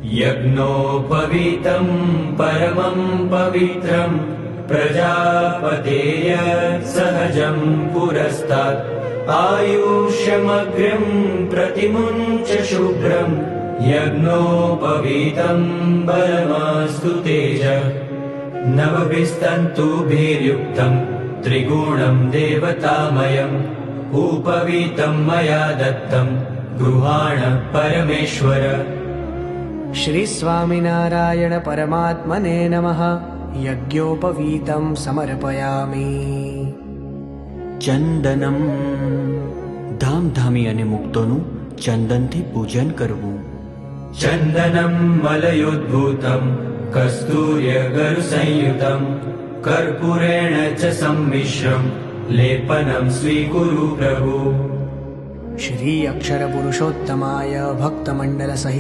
यज्ञोपवीतं परमं पवित्रं प्रजापतेय सहजं पुरस्तात् आयुष्यमग्र्यं प्रतिमुञ्च शुभ्रं यज्ञोपवीतं बलमास्तु तेज नवभिस्तन्तुभिर्युक्तं त्रिगुणं देवतामयम् उपवीतं मया दत्तं गृहाण परमेश्वर। श्री स्वामिनारायण परमात्मने नमः। यज्ञोपवीतं समर्पयामि। चंदनम धामधामी अने मुक्तोनु चंदनथी पूजन करवू। चंदनं मलयोद्भूतं कस्तूर्यगरुसंयुतं कर्पूरेण च सम्मिश्रं लेपनं स्वीकुरु प्रभु। श्री अक्षर पुरुषोत्तमाय भक्तमंडल सहित